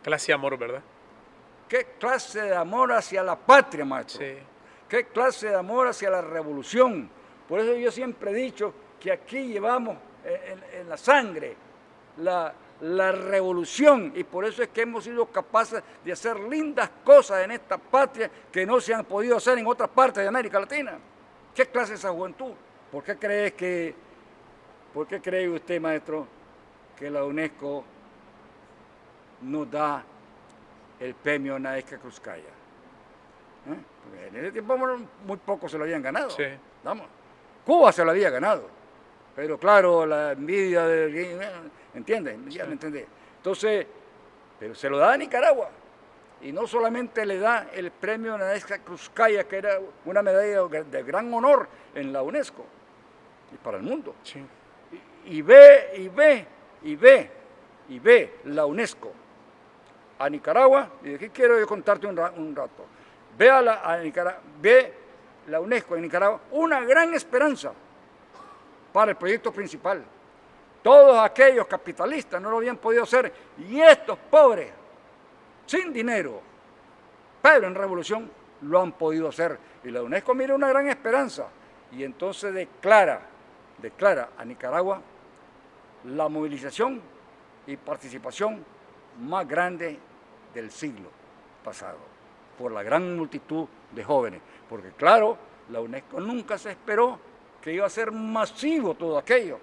Speaker 1: Clase de amor, ¿verdad?
Speaker 2: ¿Qué clase de amor hacia la patria, maestro?
Speaker 1: Sí.
Speaker 2: ¿Qué clase de amor hacia la revolución? Por eso yo siempre he dicho que aquí llevamos en la sangre la revolución, y por eso es que hemos sido capaces de hacer lindas cosas en esta patria que no se han podido hacer en otras partes de América Latina. ¿Qué clase de esa juventud? ¿Por qué cree usted, maestro, que la UNESCO nos da el premio Nadezhda Krúpskaya? Porque en ese tiempo muy pocos se lo habían ganado.
Speaker 1: Sí.
Speaker 2: Vamos. Cuba se lo había ganado, pero claro, la envidia ¿entiendes? Ya me entendés. Entonces, pero se lo da a Nicaragua, y no solamente le da el premio Nadezhda Krúpskaya, que era una medalla de gran honor en la UNESCO y para el mundo.
Speaker 1: Sí.
Speaker 2: Y ve la UNESCO a Nicaragua, y de aquí quiero yo contarte un rato. Ve la UNESCO en Nicaragua una gran esperanza para el proyecto principal. Todos aquellos capitalistas no lo habían podido hacer, y estos pobres, sin dinero, pero en revolución, lo han podido hacer. Y la UNESCO mira una gran esperanza, y entonces declara a Nicaragua la movilización y participación más grande del siglo pasado, por la gran multitud de jóvenes. Porque claro, la UNESCO nunca se esperó que iba a ser masivo todo aquello.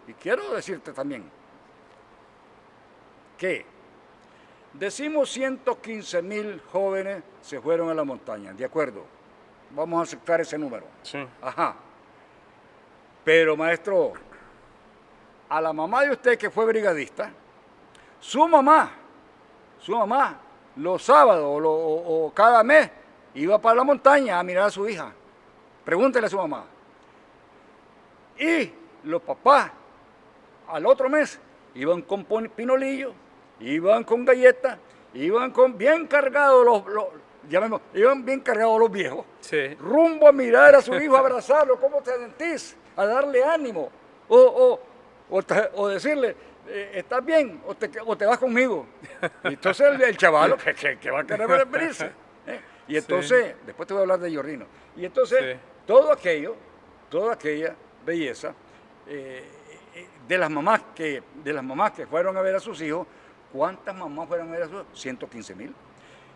Speaker 2: Y quiero decirte también que decimos 115,000 jóvenes se fueron a la montaña, ¿de acuerdo? Vamos a aceptar ese número.
Speaker 1: Sí.
Speaker 2: Ajá. Pero maestro, a la mamá de usted que fue brigadista, su mamá, los sábados o cada mes, iba para la montaña a mirar a su hija. Pregúntele a su mamá. Y los papás, al otro mes, iban con pinolillo, iban con galletas, iban bien cargados iban bien cargados los viejos,
Speaker 1: Sí.
Speaker 2: rumbo a mirar a su hijo, a abrazarlo, ¿cómo te sentís? A darle ánimo, o decirle, ¿estás bien? O te vas conmigo. Y entonces el chavalo que va a querer venirse. Y entonces, después te voy a hablar de Giordino. Y entonces, toda aquella belleza de las mamás que fueron a ver a sus hijos. ¿Cuántas mamás fueron a ver a sus hijos? 115,000.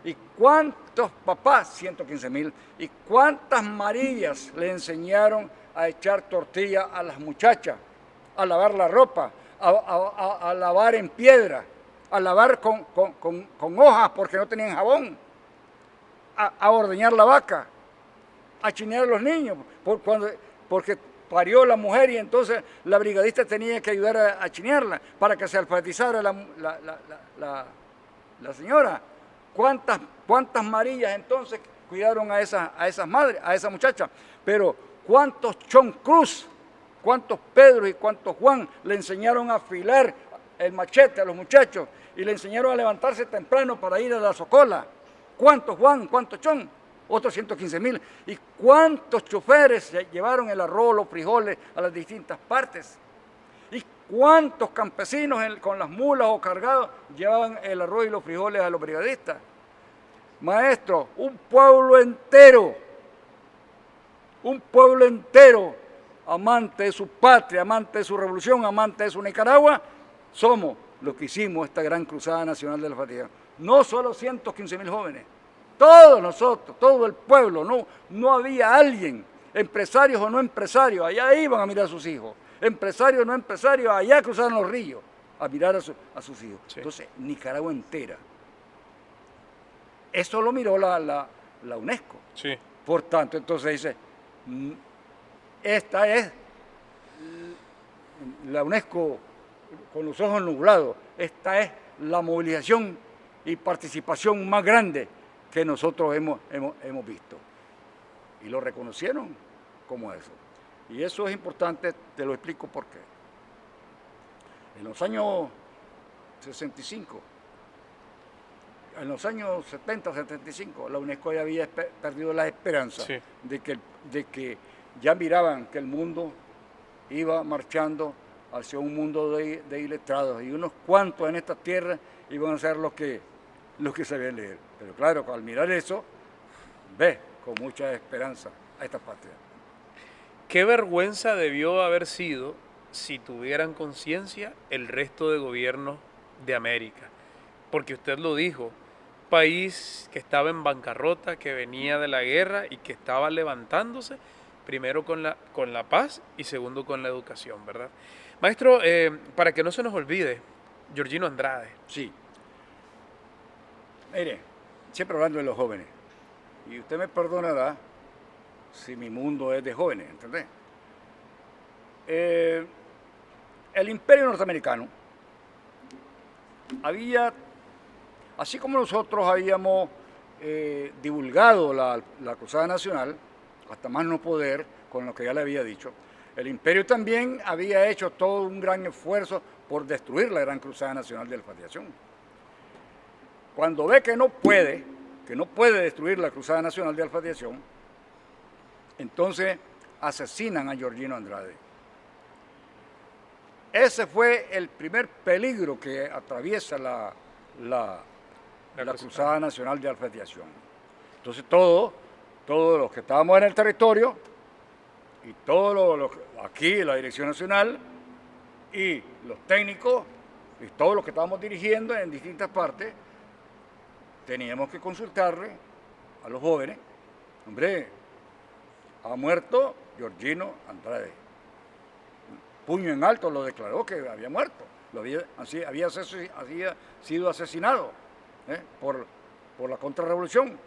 Speaker 2: ¿Y cuántos papás? 115,000. ¿Y cuántas Marías le enseñaron a echar tortilla a las muchachas, a lavar la ropa, a lavar en piedra, a lavar con hojas porque no tenían jabón, a ordeñar la vaca, a chinear a los niños, porque parió la mujer y entonces la brigadista tenía que ayudar a chinearla para que se alfabetizara la señora? ¿Cuántas Marías entonces cuidaron a esas madres, a esa muchacha? Pero ¿cuántos Chon Cruz, cuántos Pedro y cuántos Juan le enseñaron a afilar el machete a los muchachos y le enseñaron a levantarse temprano para ir a la socola? ¿Cuántos Juan, cuántos Chon? Otros 115,000. ¿Y cuántos choferes llevaron el arroz, los frijoles a las distintas partes? ¿Y cuántos campesinos con las mulas o cargados llevaban el arroz y los frijoles a los brigadistas? Maestro, un pueblo entero, amante de su patria, amante de su revolución, amante de su Nicaragua, somos los que hicimos esta gran cruzada nacional de la fatiga. No solo 115,000 jóvenes, todos nosotros, todo el pueblo, no había alguien empresarios o no empresarios, allá iban a mirar a sus hijos. Empresarios o no empresarios, allá cruzaron los ríos a mirar a sus hijos.
Speaker 1: Sí.
Speaker 2: Entonces, Nicaragua entera. Eso lo miró la UNESCO.
Speaker 1: Sí.
Speaker 2: Por tanto, entonces dice, esta es la UNESCO con los ojos nublados, esta es la movilización y participación más grande que nosotros hemos visto. Y lo reconocieron como eso. Y eso es importante, te lo explico por qué. En los años 65, en los años 70, 75, la UNESCO ya había perdido la esperanza
Speaker 1: Sí.
Speaker 2: de que ya miraban que el mundo iba marchando hacia un mundo de iletrados y unos cuantos en estas tierras iban a ser los que sabían leer. Pero claro, al mirar eso, ve con mucha esperanza a esta patria.
Speaker 1: Qué vergüenza debió haber sido si tuvieran conciencia el resto de gobiernos de América. Porque usted lo dijo, país que estaba en bancarrota, que venía de la guerra y que estaba levantándose, primero con la paz y segundo con la educación, ¿verdad? Maestro, para que no se nos olvide, Georgino Andrade.
Speaker 2: Sí. Mire, siempre hablando de los jóvenes, y usted me perdonará si mi mundo es de jóvenes, ¿entendés? El imperio norteamericano había, así como nosotros habíamos divulgado la Cruzada Nacional, hasta más no poder, con lo que ya le había dicho, el imperio también había hecho todo un gran esfuerzo por destruir la Gran Cruzada Nacional de Alfabetización. Cuando ve que no puede destruir la Cruzada Nacional de Alfabetización, entonces asesinan a Georgino Andrade. Ese fue el primer peligro que atraviesa la Cruzada Nacional de Alfabetización. Entonces todos los que estábamos en el territorio, y todos aquí la Dirección Nacional, y los técnicos, y todos los que estábamos dirigiendo en distintas partes, teníamos que consultarle a los jóvenes, hombre, ha muerto Georgino Andrade. Puño en alto lo declaró que había muerto, había sido asesinado por la contrarrevolución.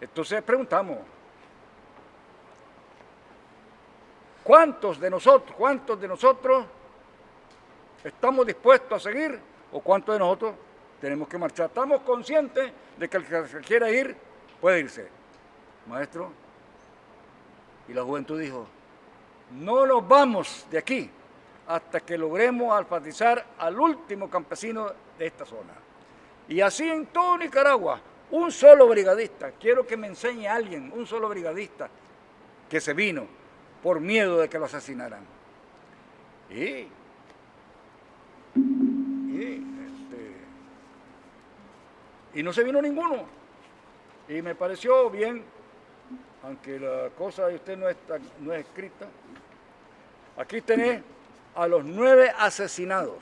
Speaker 2: Entonces preguntamos, ¿cuántos de nosotros estamos dispuestos a seguir o cuántos de nosotros tenemos que marchar? Estamos conscientes de que el que se quiera ir puede irse. Maestro, y la juventud dijo, no nos vamos de aquí hasta que logremos alfabetizar al último campesino de esta zona. Y así en todo Nicaragua, un solo brigadista, quiero que me enseñe a alguien, un solo brigadista que se vino por miedo de que lo asesinaran. Y no se vino ninguno. Y me pareció bien, aunque la cosa de usted no es escrita. Aquí tenés a los 9 asesinados.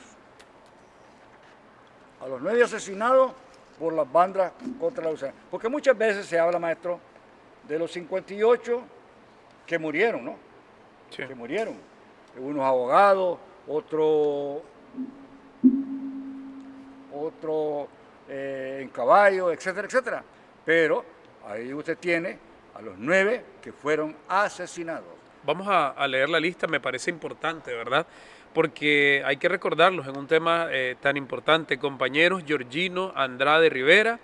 Speaker 2: A los 9 asesinados por las bandas contra la UCN. Porque muchas veces se habla, maestro, de los 58 que murieron, ¿no? Sí. Que murieron. Unos abogados, otro en caballo, etcétera, etcétera. Pero ahí usted tiene a los 9 que fueron asesinados.
Speaker 1: Vamos a leer la lista, me parece importante, ¿verdad? Porque hay que recordarlos en un tema tan importante. Compañeros Georgino Andrade Rivera,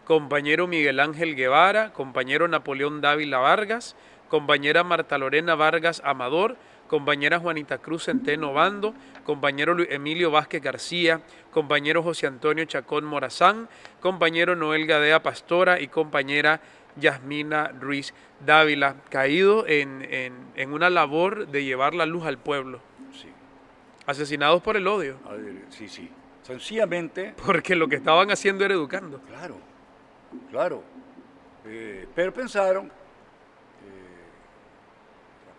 Speaker 1: compañero Miguel Ángel Guevara, compañero Napoleón Dávila Vargas, compañera Marta Lorena Vargas Amador, compañera Juanita Cruz Centeno Bando, compañero Emilio Vázquez García, compañero José Antonio Chacón Morazán, compañero Noel Gadea Pastora y compañera Yasmina Ruiz Dávila, caído en una labor de llevar la luz al pueblo.
Speaker 2: Sí.
Speaker 1: Asesinados por el odio.
Speaker 2: Sí, sí. Sencillamente.
Speaker 1: Porque lo que estaban haciendo era educando.
Speaker 2: Claro, claro. Pero pensaron, la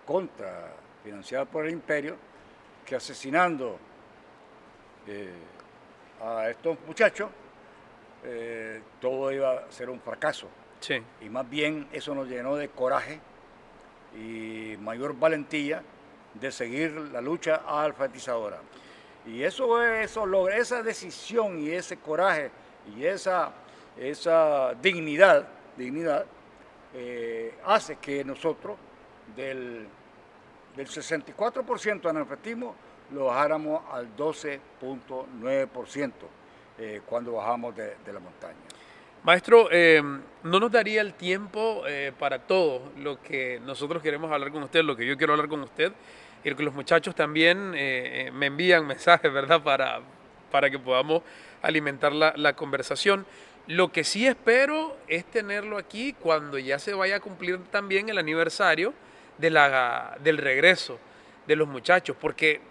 Speaker 2: contra financiada por el imperio, que asesinando a estos muchachos, todo iba a ser un fracaso.
Speaker 1: Sí.
Speaker 2: Y más bien eso nos llenó de coraje y mayor valentía de seguir la lucha alfabetizadora. Y esa decisión y ese coraje y esa dignidad hace que nosotros del 64% de analfabetismo lo bajáramos al 12.9% cuando bajamos de la montaña.
Speaker 1: Maestro, ¿no nos daría el tiempo para todo lo que nosotros queremos hablar con usted, lo que yo quiero hablar con usted, y lo que los muchachos también me envían mensajes, ¿verdad?, para que podamos alimentar la conversación? Lo que sí espero es tenerlo aquí cuando ya se vaya a cumplir también el aniversario del regreso de los muchachos, porque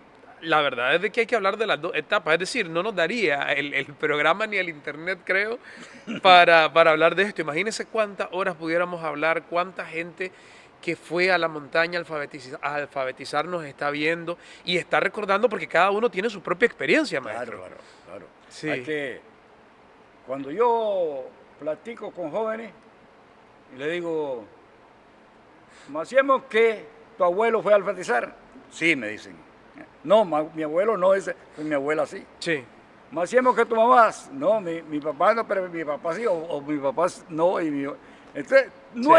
Speaker 1: la verdad es de que hay que hablar de las dos etapas, es decir, no nos daría el programa ni el internet, creo, para hablar de esto. Imagínense cuántas horas pudiéramos hablar, cuánta gente que fue a la montaña a alfabetizar nos está viendo y está recordando, porque cada uno tiene su propia experiencia, maestro.
Speaker 2: Claro.
Speaker 1: Sí.
Speaker 2: Hay que, cuando yo platico con jóvenes y le digo, ¿hacíamos que tu abuelo fue a alfabetizar? Sí, me dicen. No, mi abuelo no, es mi abuela sí.
Speaker 1: Sí.
Speaker 2: ¿Hacíamos que tu mamá? No, mi papá no, pero mi papá sí, o mi papá no. Entonces, no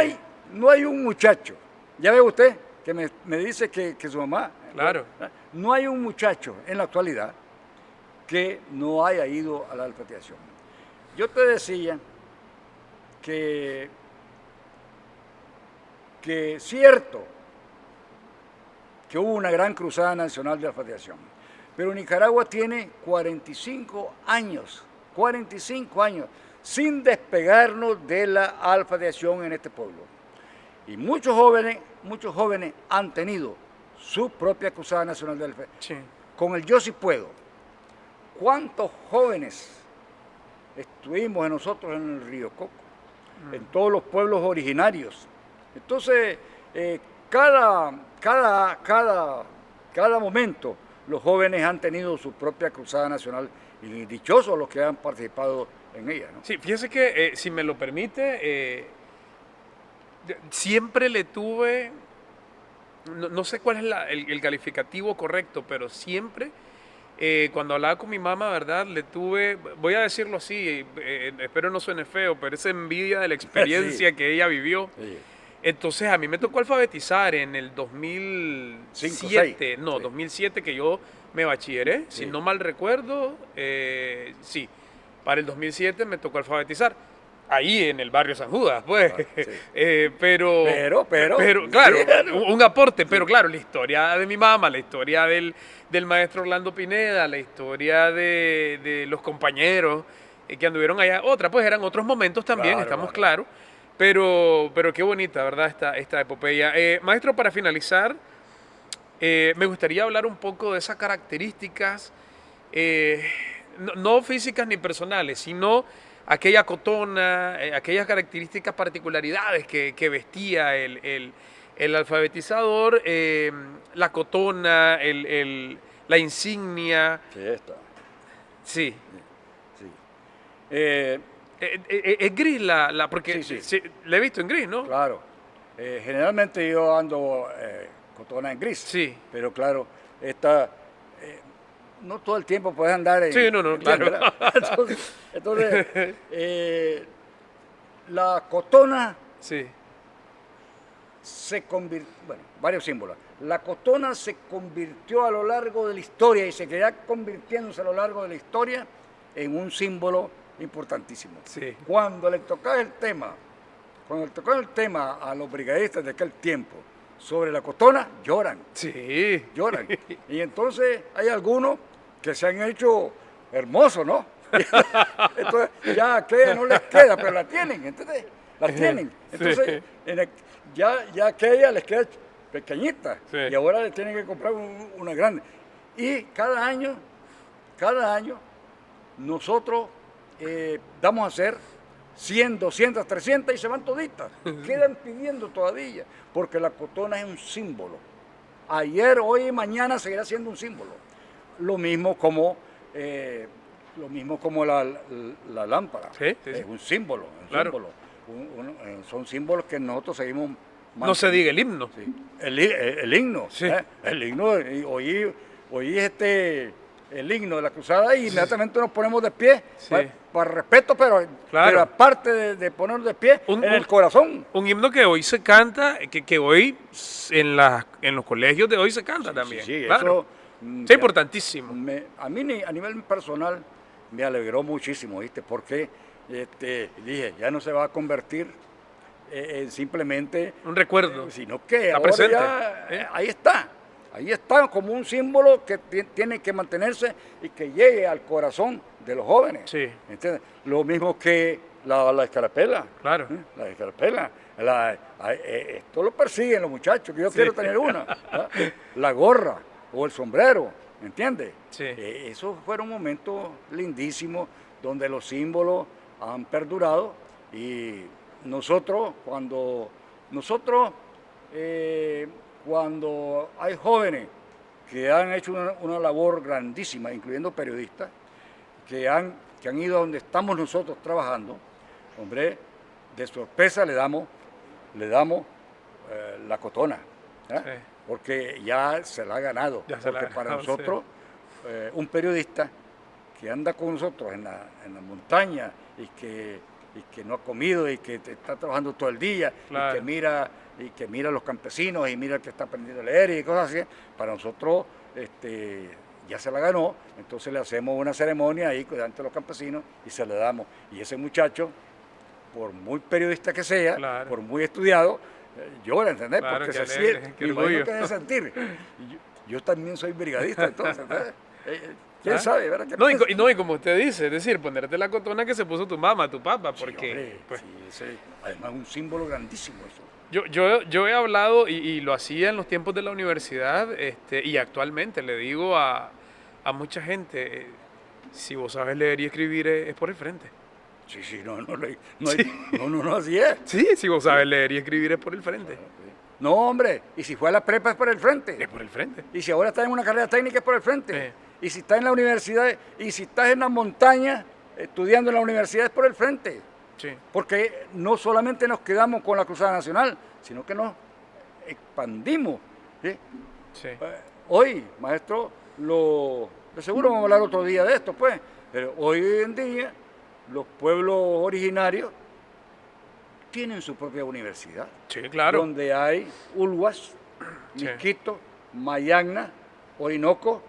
Speaker 2: hay un muchacho, ya ve usted, que me dice que su mamá.
Speaker 1: Claro.
Speaker 2: No hay un muchacho en la actualidad que no haya ido a la alfabetización. Yo te decía que cierto que hubo una gran cruzada nacional de alfabetización, pero Nicaragua tiene 45 años sin despegarnos de la alfabetización en este pueblo. Y muchos jóvenes han tenido su propia cruzada nacional de alfabetización.
Speaker 1: Sí.
Speaker 2: Con el Yo Sí Puedo, ¿cuántos jóvenes estuvimos nosotros en el Río Coco? En todos los pueblos originarios. Entonces, cada momento los jóvenes han tenido su propia cruzada nacional y dichosos los que han participado en ella, ¿no?
Speaker 1: Sí, fíjese que, si me lo permite, siempre le tuve, no sé cuál es el calificativo correcto, pero siempre, cuando hablaba con mi mamá, ¿verdad?, le tuve, voy a decirlo así, espero no suene feo, pero esa envidia de la experiencia
Speaker 2: Sí.
Speaker 1: que ella vivió.
Speaker 2: Sí.
Speaker 1: Entonces a mí me tocó alfabetizar en el 2007, no,
Speaker 2: Sí.
Speaker 1: 2007 que yo me bachilleré, si
Speaker 2: Sí.
Speaker 1: no mal recuerdo, sí, para el 2007 me tocó alfabetizar, ahí en el barrio San Judas, pues,
Speaker 2: Sí.
Speaker 1: pero claro, un aporte, pero claro, la historia de mi mamá, la historia del maestro Orlando Pineda, la historia de los compañeros que anduvieron allá, pues eran otros momentos también,
Speaker 2: Claro,
Speaker 1: estamos
Speaker 2: claro.
Speaker 1: claros. Pero qué bonita, ¿verdad? Esta epopeya. Maestro, para finalizar, me gustaría hablar un poco de esas características, no físicas ni personales, sino aquella cotona, aquellas características, particularidades que vestía el alfabetizador, la cotona, la insignia.
Speaker 2: Sí, está.
Speaker 1: Sí.
Speaker 2: Sí.
Speaker 1: Es gris porque
Speaker 2: Sí.
Speaker 1: la he visto en gris, ¿no?
Speaker 2: Claro. Generalmente yo ando cotona en gris.
Speaker 1: Sí.
Speaker 2: Pero claro, no todo el tiempo puedes andar en...
Speaker 1: Sí, no, claro.
Speaker 2: ¿verdad? Entonces la cotona
Speaker 1: Sí.
Speaker 2: se convirtió, bueno, varios símbolos. La cotona se convirtió a lo largo de la historia y se queda convirtiéndose a lo largo de la historia en un símbolo importantísimo.
Speaker 1: Sí.
Speaker 2: Cuando le tocaba el tema a los brigadistas de aquel tiempo sobre la cotona, lloran.
Speaker 1: Sí.
Speaker 2: Y entonces hay algunos que se han hecho hermosos, ¿no? Entonces ya aquella no les queda, pero la tienen, ¿entendés? La tienen. Entonces ya aquella les queda pequeñita.
Speaker 1: Sí.
Speaker 2: Y ahora le tienen que comprar una grande. Y cada año, nosotros damos a hacer 100, 200, 300 y se van toditas. Quedan pidiendo todavía, porque la cotona es un símbolo. Ayer, hoy y mañana seguirá siendo un símbolo. Lo mismo como la lámpara.
Speaker 1: Sí.
Speaker 2: Es un símbolo.
Speaker 1: Claro.
Speaker 2: Son símbolos que nosotros seguimos
Speaker 1: No se diga el himno.
Speaker 2: Sí. El himno.
Speaker 1: Sí.
Speaker 2: El himno, y oí el himno de la cruzada y inmediatamente nos ponemos de pie,
Speaker 1: Sí.
Speaker 2: para respeto, pero aparte de ponernos de pie, en el corazón.
Speaker 1: Un himno que hoy se canta, que hoy en los colegios de hoy se canta también.
Speaker 2: Sí,
Speaker 1: claro.
Speaker 2: eso
Speaker 1: Es importantísimo.
Speaker 2: a mí a nivel personal me alegró muchísimo, ¿viste? Porque dije, ya no se va a convertir en simplemente
Speaker 1: Un recuerdo.
Speaker 2: sino que
Speaker 1: Está
Speaker 2: ahora
Speaker 1: presente,
Speaker 2: ya, ahí está como un símbolo que tiene que mantenerse y que llegue al corazón de los jóvenes.
Speaker 1: Sí.
Speaker 2: ¿Entiendes? Lo mismo que la escarapela.
Speaker 1: Claro.
Speaker 2: La escarapela. Esto lo persiguen los muchachos, que yo quiero tener una. ¿Ah? La gorra o el sombrero, ¿entiendes?
Speaker 1: Sí.
Speaker 2: Esos fueron momentos lindísimos donde los símbolos han perdurado y cuando hay jóvenes que han hecho una labor grandísima, incluyendo periodistas, que han ido a donde estamos nosotros trabajando, hombre, de sorpresa le damos la cotona, ¿eh?
Speaker 1: Sí.
Speaker 2: Porque ya se la ha ganado. Porque para nosotros, un periodista que anda con nosotros en la montaña y que no ha comido y que está trabajando todo el día,
Speaker 1: claro,
Speaker 2: y que mira a los campesinos y mira al que está aprendiendo a leer y cosas así, para nosotros ya se la ganó. Entonces le hacemos una ceremonia ahí delante de los campesinos y se le damos. Y ese muchacho, por muy periodista que sea,
Speaker 1: claro,
Speaker 2: por muy estudiado, llora, ¿entendés?
Speaker 1: Claro,
Speaker 2: porque
Speaker 1: qué
Speaker 2: se
Speaker 1: alegre,
Speaker 2: siente,
Speaker 1: qué
Speaker 2: me imagino
Speaker 1: orgullo.
Speaker 2: que debe sentir. Yo también soy brigadista, entonces, ¿entendés? ¿Quién
Speaker 1: ¿Ah?
Speaker 2: sabe? ¿Verdad? ¿Qué
Speaker 1: No,
Speaker 2: piensa?
Speaker 1: y como usted dice, es decir, ponerte la cotona que se puso tu mamá, tu papá,
Speaker 2: Sí,
Speaker 1: porque
Speaker 2: hombre,
Speaker 1: pues,
Speaker 2: sí, además es un símbolo grandísimo eso.
Speaker 1: yo he hablado y lo hacía en los tiempos de la universidad, y actualmente le digo a mucha gente, si vos sabes leer y escribir es por el frente.
Speaker 2: Sí, no, así es.
Speaker 1: Sí, si vos sabes leer y escribir es por el frente.
Speaker 2: No, hombre, y si fue a la prepa es por el frente.
Speaker 1: Es por el frente.
Speaker 2: Y si ahora estás en una carrera técnica es por el frente.
Speaker 1: Sí.
Speaker 2: Y si estás en la universidad, y si estás en la montaña estudiando en la universidad es por el frente.
Speaker 1: Sí.
Speaker 2: Porque no solamente nos quedamos con la Cruzada Nacional, sino que nos expandimos. ¿Sí?
Speaker 1: Sí.
Speaker 2: Hoy, maestro, de seguro vamos a hablar otro día de esto, pues, pero hoy en día los pueblos originarios tienen su propia universidad.
Speaker 1: Sí, claro.
Speaker 2: Donde hay Ulguas,
Speaker 1: Sí.
Speaker 2: Misquito, Mayagna, Orinoco,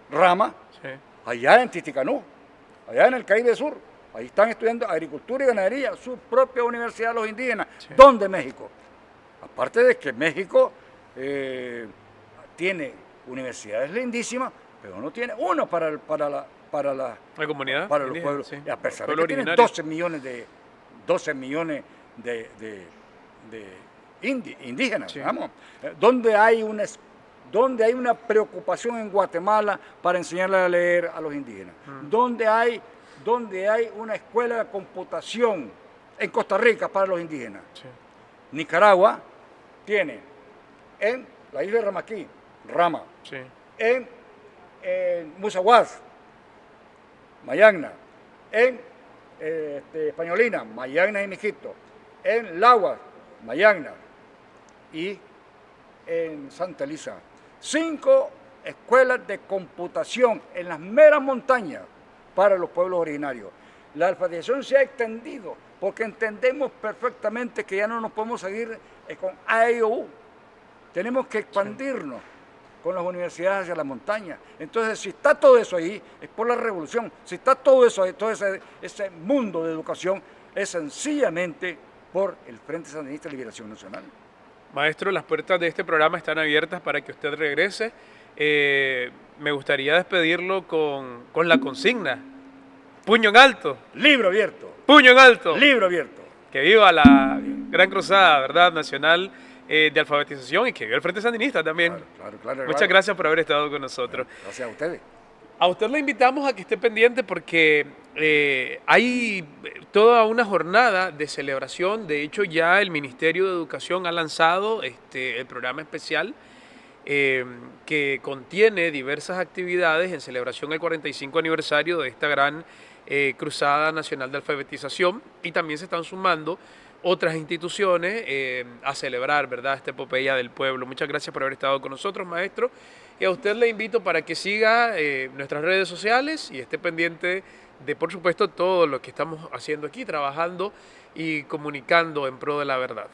Speaker 2: Rama,
Speaker 1: Sí.
Speaker 2: allá en Titicanú, allá en el Caribe Sur. Ahí están estudiando agricultura y ganadería, su propia universidad los indígenas.
Speaker 1: Sí.
Speaker 2: ¿Dónde México? Aparte de que México tiene universidades lindísimas, pero no tiene una para la
Speaker 1: La comunidad
Speaker 2: para los
Speaker 1: indígena,
Speaker 2: pueblos.
Speaker 1: sí.
Speaker 2: Y a pesar de
Speaker 1: Pueblo
Speaker 2: que tienen
Speaker 1: originario.
Speaker 2: 12 millones de indígenas,
Speaker 1: Sí.
Speaker 2: vamos, donde hay una preocupación en Guatemala para enseñarle a leer a los indígenas, donde hay una escuela de computación en Costa Rica para los indígenas.
Speaker 1: Sí.
Speaker 2: Nicaragua tiene en la isla de Ramaquí, Rama,
Speaker 1: Sí.
Speaker 2: en Musaguas, Mayagna, en Españolina, Mayagna y Mijito, en Laguas, Mayagna y en Santa Elisa. 5 escuelas de computación en las meras montañas para los pueblos originarios. La alfabetización se ha extendido porque entendemos perfectamente que ya no nos podemos seguir con A, E, I, O, U. Tenemos que expandirnos con las universidades hacia la montaña. Entonces, si está todo eso ahí, es por la revolución. Si está todo eso ahí, todo ese mundo de educación, es sencillamente por el Frente Sandinista de Liberación Nacional.
Speaker 1: Maestro, las puertas de este programa están abiertas para que usted regrese. Me gustaría despedirlo con la consigna. Puño en alto.
Speaker 2: Libro abierto.
Speaker 1: Puño en alto.
Speaker 2: Libro abierto.
Speaker 1: Que viva la Gran Cruzada, ¿verdad? Nacional de alfabetización y que viva el Frente Sandinista también.
Speaker 2: Claro.
Speaker 1: Muchas gracias por haber estado con nosotros.
Speaker 2: Gracias a ustedes.
Speaker 1: A usted le invitamos a que esté pendiente porque hay toda una jornada de celebración. De hecho, ya el Ministerio de Educación ha lanzado el programa especial que contiene diversas actividades en celebración al 45 aniversario de esta gran Cruzada Nacional de Alfabetización, y también se están sumando otras instituciones a celebrar, ¿verdad?, esta epopeya del pueblo. Muchas gracias por haber estado con nosotros, maestro. Y a usted le invito para que siga nuestras redes sociales y esté pendiente de, por supuesto, todo lo que estamos haciendo aquí, trabajando y comunicando en pro de la verdad.